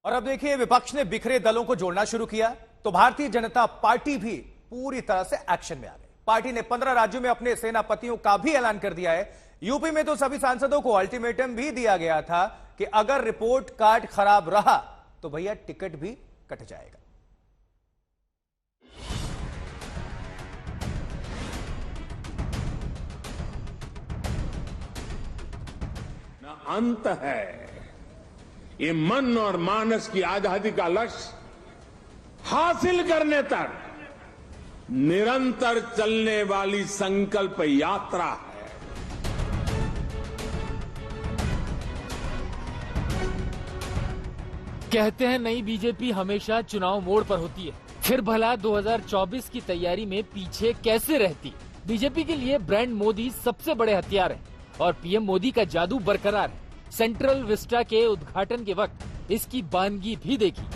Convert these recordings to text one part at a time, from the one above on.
और अब देखिए, विपक्ष ने बिखरे दलों को जोड़ना शुरू किया तो भारतीय जनता पार्टी भी पूरी तरह से एक्शन में आ गई। पार्टी ने 15 राज्यों में अपने सेनापतियों का भी ऐलान कर दिया है। यूपी में तो सभी सांसदों को अल्टीमेटम भी दिया गया था कि अगर रिपोर्ट कार्ड खराब रहा तो भैया टिकट भी कट जाएगा। न अंत है, ये मन और मानस की आजादी का लक्ष्य हासिल करने तक निरंतर चलने वाली संकल्प यात्रा है। कहते हैं नई बीजेपी हमेशा चुनाव मोड़ पर होती है, फिर भला 2024 की तैयारी में पीछे कैसे रहती। बीजेपी के लिए ब्रांड मोदी सबसे बड़े हथियार है और पीएम मोदी का जादू बरकरार है। सेंट्रल विस्टा के उद्घाटन के वक्त इसकी बानगी भी देखी।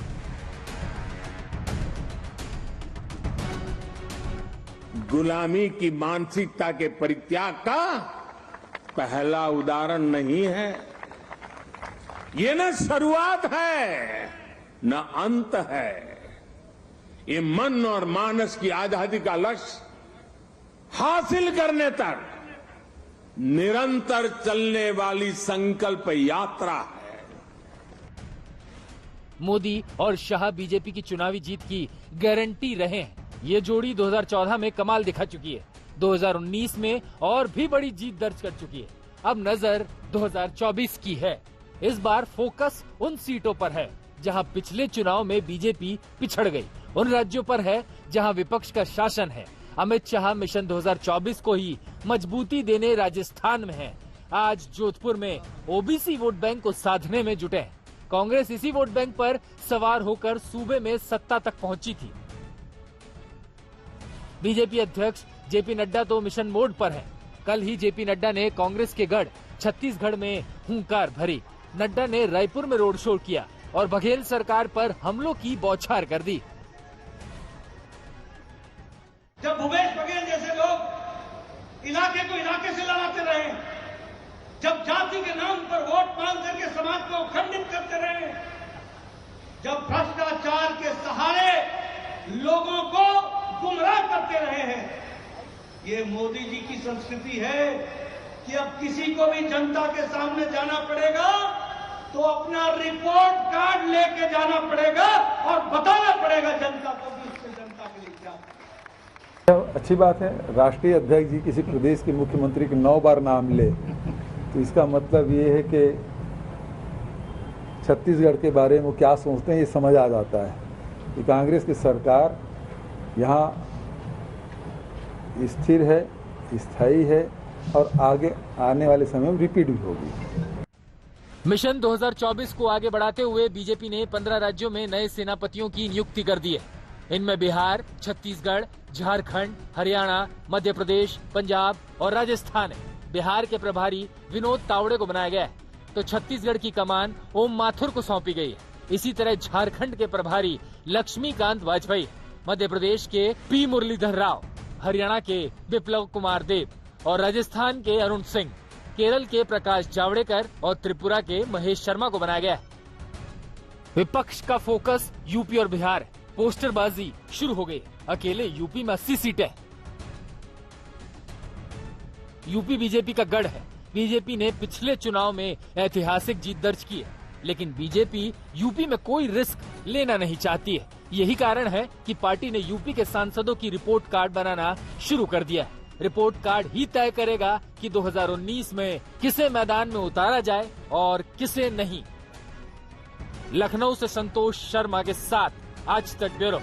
गुलामी की मानसिकता के परित्याग का पहला उदाहरण नहीं है, ये न शुरुआत है न अंत है। ये मन और मानस की आजादी का लक्ष्य हासिल करने तक निरंतर चलने वाली संकल्प यात्रा है। मोदी और शाह बीजेपी की चुनावी जीत की गारंटी रहे हैं। ये जोड़ी 2014 में कमाल दिखा चुकी है, 2019 में और भी बड़ी जीत दर्ज कर चुकी है। अब नजर 2024 की है। इस बार फोकस उन सीटों पर है जहां पिछले चुनाव में बीजेपी पिछड़ गई, उन राज्यों पर है जहां विपक्ष का शासन है। अमित शाह मिशन 2024 को ही मजबूती देने राजस्थान में है। आज जोधपुर में ओबीसी वोट बैंक को साधने में जुटे हैं। कांग्रेस इसी वोट बैंक पर सवार होकर सूबे में सत्ता तक पहुंची थी। बीजेपी अध्यक्ष जेपी नड्डा तो मिशन मोड पर हैं। कल ही जेपी नड्डा ने कांग्रेस के गढ़ छत्तीसगढ़ में हुंकार भरी। नड्डा ने रायपुर में रोड शो किया और बघेल सरकार पर हमलों की बौछार कर दी। जब भूपेश बघेल जैसे लोग इलाके को इलाके से लड़ाते रहे, जब जाति के नाम पर वोट मांग करके समाज को खंडित करते रहे, जब भ्रष्टाचार के सहारे लोगों को गुमराह करते रहे हैं, ये मोदी जी की संस्कृति है कि अब किसी को भी जनता के सामने जाना पड़ेगा तो अपना रिपोर्ट कार्ड लेके जाना पड़ेगा और बताना पड़ेगा जनता को कि इससे जनता के लिए क्या। अच्छी बात है, राष्ट्रीय अध्यक्ष जी किसी प्रदेश के मुख्यमंत्री के 9 बार नाम ले तो इसका मतलब ये है कि छत्तीसगढ़ के बारे में वो क्या सोचते हैं ये समझ आ जाता है कि कांग्रेस की सरकार यहाँ स्थिर है, स्थायी है और आगे आने वाले समय में रिपीट भी होगी। मिशन 2024 को आगे बढ़ाते हुए बीजेपी ने 15 राज्यों में नए सेनापतियों की नियुक्ति कर दी है। इनमें बिहार, छत्तीसगढ़, झारखंड, हरियाणा, मध्य प्रदेश, पंजाब और राजस्थान है। बिहार के प्रभारी विनोद तावड़े को बनाया गया है तो छत्तीसगढ़ की कमान ओम माथुर को सौंपी गई है। इसी तरह झारखंड के प्रभारी लक्ष्मीकांत वाजपेयी, मध्य प्रदेश के पी मुरलीधर राव, हरियाणा के विप्लव कुमार देव और राजस्थान के अरुण सिंह, केरल के प्रकाश जावड़ेकर और त्रिपुरा के महेश शर्मा को बनाया गया है। विपक्ष का फोकस यूपी और बिहार है। पोस्टरबाजी शुरू हो गई। अकेले यूपी में 80 सीटें। यूपी बीजेपी का गढ़ है। बीजेपी ने पिछले चुनाव में ऐतिहासिक जीत दर्ज की है, लेकिन बीजेपी यूपी में कोई रिस्क लेना नहीं चाहती है। यही कारण है कि पार्टी ने यूपी के सांसदों की रिपोर्ट कार्ड बनाना शुरू कर दिया है। रिपोर्ट कार्ड ही तय करेगा कि 2019 में किसे मैदान में उतारा जाए और किसे नहीं। लखनऊ से संतोष शर्मा के साथ आज तक ब्यूरो।